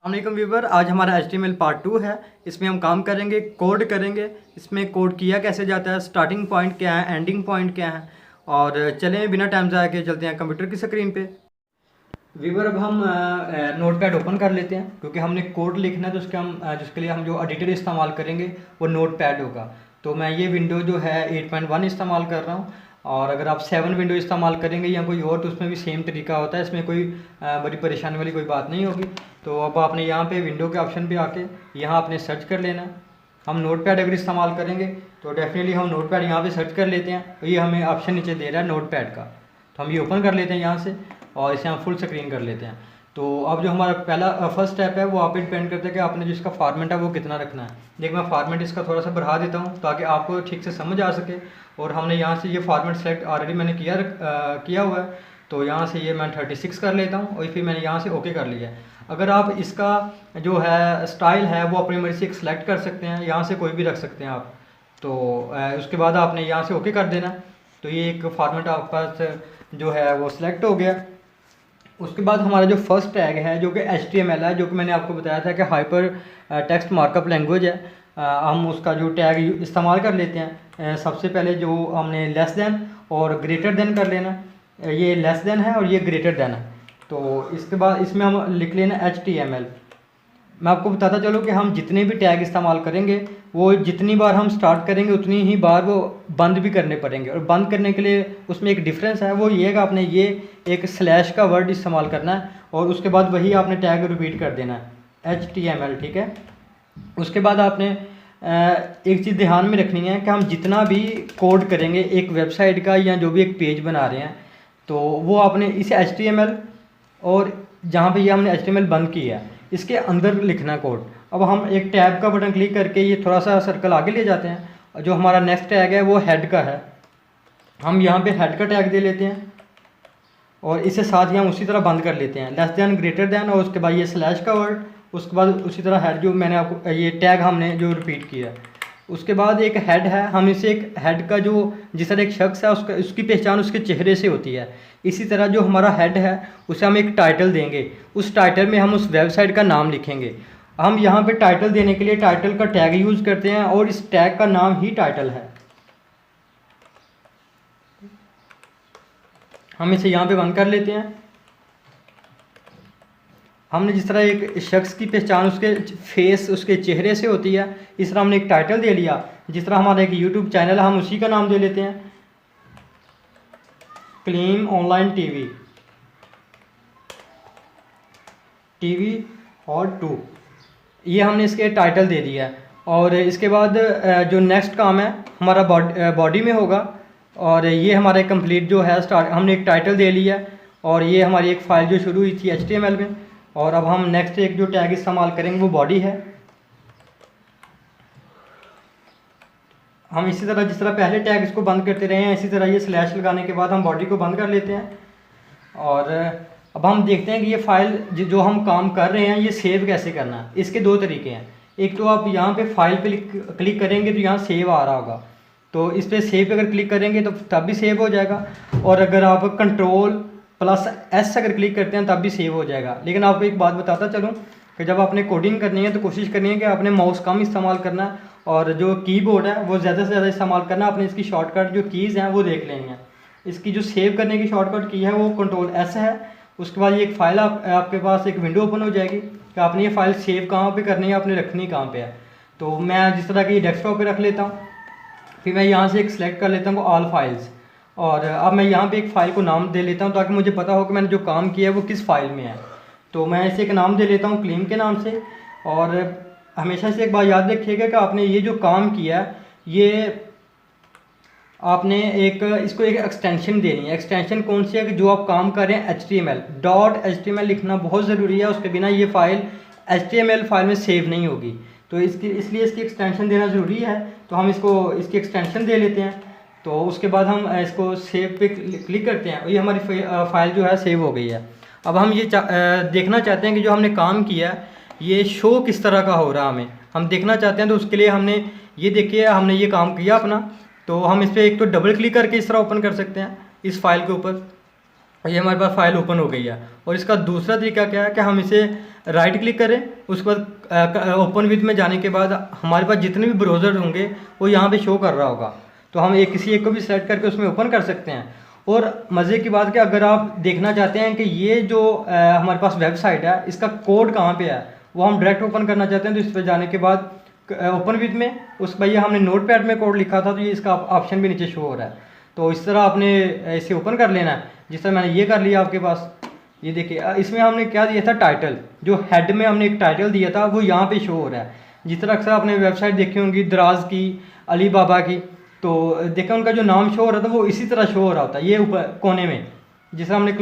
अस्सलाम व्यूवर, आज हमारा HTML पार्ट 2 है। इसमें हम काम करेंगे, कोड करेंगे। इसमें कोड किया कैसे जाता है, स्टार्टिंग पॉइंट क्या है, एंडिंग पॉइंट क्या है। और चलें बिना टाइम ज़ाया के चलते हैं कंप्यूटर की स्क्रीन पे। व्यूवर, अब हम नोटपैड ओपन कर लेते हैं क्योंकि हमने कोड लिखना है, तो जिसके लिए हम जो एडिटर इस्तेमाल करेंगे वो नोटपैड होगा। तो मैं ये विंडो जो है 8.1 इस्तेमाल कर रहा हूँ। और अगर आप 7 विंडो इस्तेमाल करेंगे या कोई और, तो उसमें भी सेम तरीका होता है। इसमें कोई बड़ी परेशानी वाली कोई बात नहीं होगी। तो अब आपने यहाँ पे विंडो के ऑप्शन पे आके यहाँ आपने सर्च कर लेना है। हम नोटपैड अगर इस्तेमाल करेंगे तो डेफिनेटली हम नोटपैड यहाँ पे सर्च कर लेते हैं। तो ये हमें ऑप्शन नीचे दे रहा है नोटपैड का, तो हम ये ओपन कर लेते हैं यहाँ से और इसे हम फुल स्क्रीन कर लेते हैं। तो अब जो हमारा फर्स्ट स्टेप है वो आप पे डिपेंड करता है कि आपने जिसका फॉर्मेट है वो कितना रखना है। देखिए, मैं फॉर्मेट इसका थोड़ा सा बढ़ा देता हूँ ताकि आपको ठीक से समझ आ सके। और हमने यहाँ से ये फॉर्मेट सेलेक्ट ऑलरेडी मैंने किया हुआ है। तो यहाँ से ये मैं 36 कर लेता हूँ और फिर मैंने यहाँ से ओके कर लिया है। अगर आप इसका जो है स्टाइल है वो अपनी मर्ज़ी से एक सिलेक्ट कर सकते हैं, यहाँ से कोई भी रख सकते हैं आप। तो उसके बाद आपने यहाँ से ओके कर देना। तो ये एक फॉर्मेट आपके पास जो है वो सिलेक्ट हो गया। उसके बाद हमारा जो फर्स्ट टैग है जो कि HTML है, जो कि मैंने आपको बताया था कि हाइपर टेक्स्ट मार्कअप लैंग्वेज है। हम उसका जो टैग इस्तेमाल कर लेते हैं। सबसे पहले जो हमने लेस देन और ग्रेटर देन कर लेना। ये लेस देन है और ये ग्रेटर देन है। तो इसके बाद इसमें हम लिख लेना HTML। मैं आपको बताता चलूँ कि हम जितने भी टैग इस्तेमाल करेंगे वो जितनी बार हम स्टार्ट करेंगे उतनी ही बार वो बंद भी करने पड़ेंगे। और बंद करने के लिए उसमें एक डिफरेंस है, वो ये है कि आपने ये एक स्लैश का वर्ड इस्तेमाल करना है और उसके बाद वही आपने टैग रिपीट कर देना है HTML, ठीक है। उसके बाद आपने एक चीज़ ध्यान में रखनी है कि हम जितना भी कोड करेंगे एक वेबसाइट का या जो भी एक पेज बना रहे हैं, तो वो आपने इसे HTML और जहाँ पे ये हमने HTML बंद किया है इसके अंदर लिखना कोड। अब हम एक टैब का बटन क्लिक करके ये थोड़ा सा सर्कल आगे ले जाते हैं। जो हमारा नेक्स्ट टैग है वो हेड का है। हम यहाँ पे हेड का टैग दे लेते हैं और इसे साथ ही हम उसी तरह बंद कर लेते हैं, लेस दैन ग्रेटर दैन, और उसके बाद ये स्लैश का वर्ड, उसके बाद उसी तरह हेड जो मैंने आपको ये टैग हमने जो रिपीट किया। उसके बाद एक हेड है, हम इसे एक हेड का जो जिस तरह एक शख्स है उसकी पहचान उसके चेहरे से होती है, इसी तरह जो हमारा हेड है उसे हम एक टाइटल देंगे। उस टाइटल में हम उस वेबसाइट का नाम लिखेंगे। हम यहाँ पे टाइटल देने के लिए टाइटल का टैग यूज़ करते हैं और इस टैग का नाम ही टाइटल है। हम इसे यहाँ पे बंद कर लेते हैं। हमने जिस तरह एक शख्स की पहचान उसके फेस उसके चेहरे से होती है, इस तरह हमने एक टाइटल दे लिया। जिस तरह हमारा एक YouTube चैनल है हम उसी का नाम दे लेते हैं, क्लीम ऑनलाइन टीवी और 2। ये हमने इसके टाइटल दे दिया है। और इसके बाद जो नेक्स्ट काम है हमारा बॉडी में होगा। और ये हमारा कंप्लीट जो है स्टार्ट हमने एक टाइटल दे लिया और ये हमारी एक फ़ाइल जो शुरू हुई थी HTML में। और अब हम नेक्स्ट एक जो टैग इस्तेमाल करेंगे वो बॉडी है। हम इसी तरह जिस तरह पहले टैग इसको बंद करते रहे हैं, इसी तरह ये स्लैश लगाने के बाद हम बॉडी को बंद कर लेते हैं। और अब हम देखते हैं कि ये फ़ाइल जो हम काम कर रहे हैं ये सेव कैसे करना है। इसके दो तरीके हैं। एक तो आप यहाँ पे फाइल पे क्लिक करेंगे तो यहाँ सेव आ रहा होगा, तो इस पर सेव अगर क्लिक करेंगे तो तब भी सेव हो जाएगा। और अगर आप Ctrl+S अगर क्लिक करते हैं तब भी सेव हो जाएगा। लेकिन आपको एक बात बताता चलूँ कि जब आपने कोडिंग करनी है तो कोशिश करनी है कि आपने माउस कम इस्तेमाल करना है और जो कीबोर्ड है वो ज़्यादा से ज़्यादा इस्तेमाल करना है। आपने इसकी शॉर्टकट जो कीज़ हैं वो देख लेनी है। इसकी जो सेव करने की शॉर्टकट की है वो Ctrl+S है। उसके बाद ये एक फ़ाइल आपके पास एक विंडो ओपन हो जाएगी कि आपने ये फ़ाइल सेव कहाँ पे करनी है, आपने रखनी कहाँ पे है। तो मैं जिस तरह की डेस्कटॉप पे रख लेता हूँ, फिर मैं यहाँ से एक सिलेक्ट कर लेता हूँ ऑल फाइल्स। और अब मैं यहाँ पे एक फ़ाइल को नाम दे लेता हूँ ताकि मुझे पता हो कि मैंने जो काम किया है वो किस फाइल में है। तो मैं इसे एक नाम दे लेता हूँ क्लीम के नाम से। और हमेशा से एक बात याद रखिएगा कि आपने ये जो काम किया है ये आपने इसको एक एक्सटेंशन देनी है। एक्सटेंशन कौन सी है कि जो आप काम कर रहे हैं HTML लिखना बहुत ज़रूरी है। उसके बिना ये फ़ाइल HTML फाइल में सेव नहीं होगी। तो इसलिए इसकी एक्सटेंशन देना ज़रूरी है। तो हम इसकी एक्सटेंशन दे लेते हैं। तो उसके बाद हम इसको सेव पे क्लिक करते हैं और ये हमारी फ़ाइल जो है सेव हो गई है। अब हम ये देखना चाहते हैं कि जो हमने काम किया ये शो किस तरह का हो रहा हम देखना चाहते हैं। तो उसके लिए हमने ये देखिए हमने ये काम किया अपना। तो हम इस पर एक तो डबल क्लिक करके इस तरह ओपन कर सकते हैं इस फाइल के ऊपर। ये हमारे पास फाइल ओपन हो गई है। और इसका दूसरा तरीका क्या है कि हम इसे राइट क्लिक करें, उसके बाद ओपन विद में जाने के बाद हमारे पास जितने भी ब्राउज़र होंगे वो यहाँ पे शो कर रहा होगा, तो हम किसी एक को भी सेलेक्ट करके उसमें ओपन कर सकते हैं। और मज़े की बात कि अगर आप देखना चाहते हैं कि ये जो हमारे पास वेबसाइट है इसका कोड कहाँ पे है, वो हम डायरेक्ट ओपन करना चाहते हैं, तो इस पर जाने के बाद ओपन विद में उस पर हमने नोटपैड में कोड लिखा था, तो ये इसका ऑप्शन भी नीचे शो हो रहा है। तो इस तरह आपने इसे ओपन कर लेना है, जिस तरह मैंने ये कर लिया आपके पास। ये देखिए इसमें हमने क्या दिया था, टाइटल, जो हेड में हमने एक टाइटल दिया था वो यहाँ पे शो हो रहा है। जिस तरह अक्सर आपने वेबसाइट देखी होंगी दराज की, अली बाबा की, तो देखा उनका जो नाम शो हो रहा था वो इसी तरह शो हो रहा होता है, ये ऊपर कोने में। जिस तरह हमने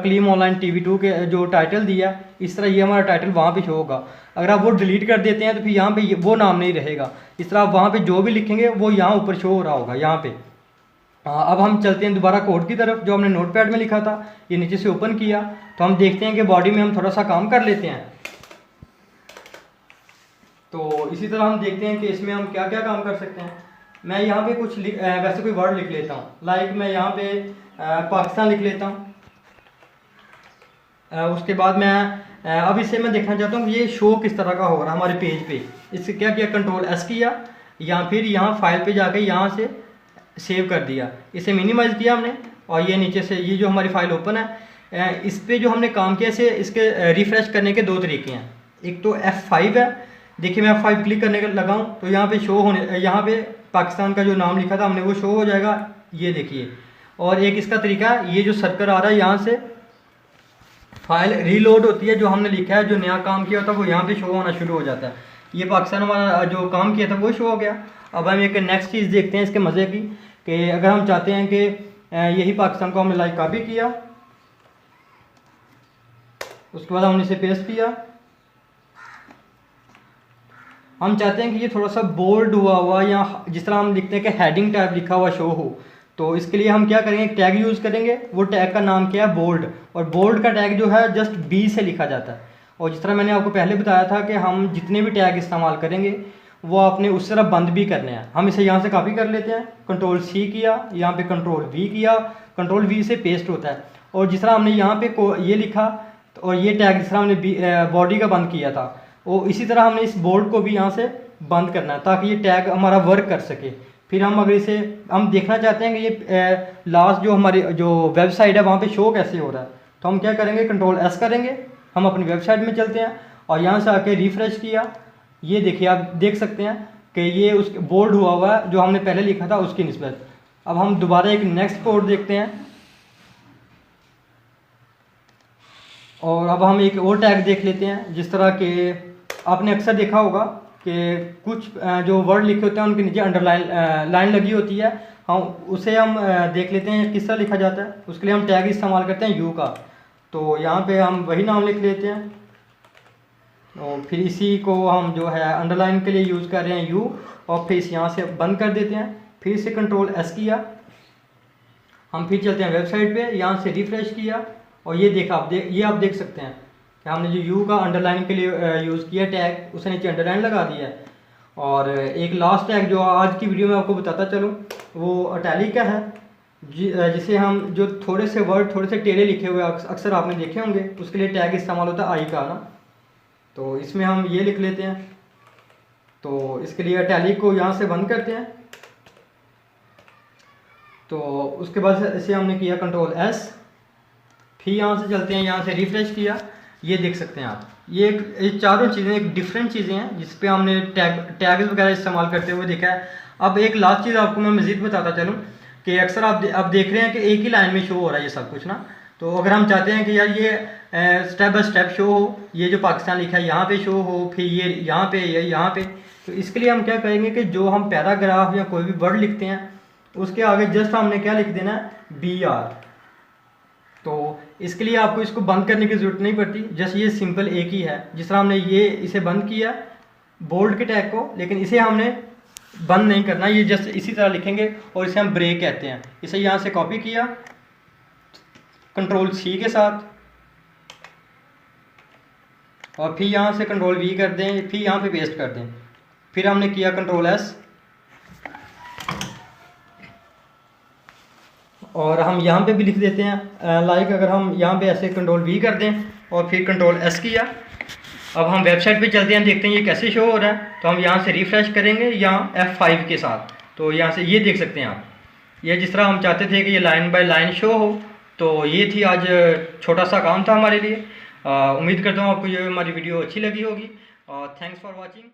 क्लीम ऑनलाइन TV2 के जो टाइटल दिया, इस तरह ये हमारा टाइटल वहाँ पे शो होगा। अगर आप वो डिलीट कर देते हैं तो फिर यहाँ पे वो नाम नहीं रहेगा। इस तरह आप वहाँ पे जो भी लिखेंगे वो यहाँ ऊपर शो हो रहा होगा यहाँ पे। अब हम चलते हैं दोबारा कोड की तरफ, जो हमने नोटपैड में लिखा था ये नीचे से ओपन किया, तो हम देखते हैं कि बॉडी में हम थोड़ा सा काम कर लेते हैं। तो इसी तरह हम देखते हैं कि इसमें हम क्या क्या काम कर सकते हैं। मैं यहाँ पे कुछ वैसे कोई वर्ड लिख लेता हूँ, लाइक मैं यहाँ पे पाकिस्तान लिख लेता हूँ। उसके बाद मैं अब इसे मैं देखना चाहता हूँ ये शो किस तरह का हो रहा है हमारे पेज पे। इससे क्या किया, Ctrl+S किया, या फिर यहाँ फाइल पे जाके यहाँ से सेव कर दिया, इसे मिनिमाइज़ किया हमने, और ये नीचे से ये जो हमारी फाइल ओपन है, इस पे जो हमने काम किया इसे इसके रिफ़्रेश करने के दो तरीके हैं। एक तो F5 है, देखिए मैं F5 क्लिक करने का लगाऊँ तो यहाँ पे शो होने, यहाँ पे पाकिस्तान का जो नाम लिखा था हमने वो शो हो जाएगा, ये देखिए। और एक इसका तरीका, ये जो सर्कल आ रहा है यहाँ से फाइल रीलोड होती है, जो हमने लिखा है, जो नया काम किया होता है वो यहाँ पे शो होना शुरू हो जाता है। ये पाकिस्तान हमारा जो काम किया था वो शो हो गया। अब हम एक नेक्स्ट चीज़ देखते हैं इसके मज़े की, कि अगर हम चाहते हैं कि यही पाकिस्तान को हमने लाइक कॉपी किया, उसके बाद हमने इसे पेस्ट किया, हम चाहते हैं कि ये थोड़ा सा बोल्ड हुआ हुआ, या जिस तरह हम लिखते हैं कि हेडिंग टाइप लिखा हुआ शो हो, तो इसके लिए हम क्या करेंगे, टैग यूज़ करेंगे। वो टैग का नाम क्या है, बोल्ड। और बोल्ड का टैग जो है जस्ट B से लिखा जाता है। और जिस तरह मैंने आपको पहले बताया था कि हम जितने भी टैग इस्तेमाल करेंगे वो आपने उस तरह बंद भी करने हैं। हम इसे यहाँ से कॉपी कर लेते हैं, Ctrl+C किया, यहाँ पे Ctrl+V किया, Ctrl+V से पेस्ट होता है। और जिस तरह हमने यहाँ पे ये लिखा, और ये टैग जिस तरह हमने बॉडी का बंद किया था, वो इसी तरह हमने इस बोल्ड को भी यहाँ से बंद करना है, ताकि ये टैग हमारा वर्क कर सके। फिर हम अगर इसे हम देखना चाहते हैं कि ये लास्ट जो हमारी जो वेबसाइट है वहाँ पे शो कैसे हो रहा है, तो हम क्या करेंगे, Ctrl+S करेंगे, हम अपनी वेबसाइट में चलते हैं और यहाँ से आके रिफ़्रेश किया। ये देखिए आप देख सकते हैं कि ये उस बोल्ड हुआ है जो हमने पहले लिखा था उसकी निस्बत। अब हम दोबारा एक नेक्स्ट कोड देखते हैं, और अब हम एक और टैग देख लेते हैं। जिस तरह के आपने अक्सर देखा होगा कि कुछ जो वर्ड लिखे होते हैं उनके नीचे अंडरलाइन लाइन लगी होती है, हम उसे हम देख लेते हैं किस तरह लिखा जाता है। उसके लिए हम टैग इस्तेमाल करते हैं U का, तो यहाँ पे हम वही नाम लिख लेते हैं, और फिर इसी को हम जो है अंडरलाइन के लिए यूज़ कर रहे हैं U, और फिर इस यहाँ से बंद कर देते हैं। फिर से Ctrl+S किया, हम फिर चलते हैं वेबसाइट पे, यहाँ से रिफ़्रेश किया, और ये देखा ये आप देख सकते हैं कि हमने जो U का अंडरलाइन के लिए यूज़ किया टैग, उसे नीचे अंडरलाइन लगा दिया है। और एक लास्ट टैग जो आज की वीडियो में आपको बताता चलूँ वो इटैलिक का है, जिसे हम जो थोड़े से वर्ड थोड़े से टेढ़े लिखे हुए अक्सर आपने देखे होंगे, उसके लिए टैग इस्तेमाल होता है आई का ना, तो इसमें हम ये लिख लेते हैं। तो इसके लिए इटैलिक को यहाँ से बंद करते हैं। तो उसके बाद इसे हमने किया Ctrl+S, फिर यहाँ से चलते हैं, यहाँ से रिफ़्रेश किया, ये देख सकते हैं आप, ये चारों चीज़ें एक डिफरेंट चीज़ें हैं जिस पे हमने टैग वगैरह इस्तेमाल करते हुए देखा है। अब एक लास्ट चीज़ आपको मैं मज़ीद बताता चलूँ कि अक्सर आप देख रहे हैं कि एक ही लाइन में शो हो रहा है ये सब कुछ ना, तो अगर हम चाहते हैं कि यार ये स्टेप बाय स्टेप शो हो, ये जो पाकिस्तान लिखा है यहाँ पे शो हो, फिर ये यहाँ पे ये यहाँ पे, तो इसके लिए हम क्या करेंगे कि जो हम पैराग्राफ या कोई भी वर्ड लिखते हैं उसके आगे जस्ट हमने क्या लिख देना है, BR। तो इसके लिए आपको इसको बंद करने की ज़रूरत नहीं पड़ती, जस्ट ये सिंपल एक ही है। जिस तरह हमने ये इसे बंद किया बोल्ड के टैग को, लेकिन इसे हमने बंद नहीं करना, ये जस्ट इसी तरह लिखेंगे, और इसे हम ब्रेक कहते हैं। इसे यहाँ से कॉपी किया Ctrl+C के साथ, और फिर यहाँ से Ctrl+V कर दें, फिर यहाँ पे पेस्ट कर दें। फिर हमने किया Ctrl+S, और हम यहाँ पे भी लिख देते हैं लाइक, अगर हम यहाँ पे ऐसे कंट्रोल V कर दें और फिर कंट्रोल S किया, अब हम वेबसाइट पे चलते हैं, देखते हैं ये कैसे शो हो रहा है। तो हम यहाँ से रिफ़्रेश करेंगे यहाँ F5 के साथ, तो यहाँ से ये देख सकते हैं आप, ये जिस तरह हम चाहते थे कि ये लाइन बाय लाइन शो हो। तो ये थी आज छोटा सा काम था हमारे लिए। उम्मीद करता हूँ आपको ये हमारी वीडियो अच्छी लगी होगी। Thanks for watching.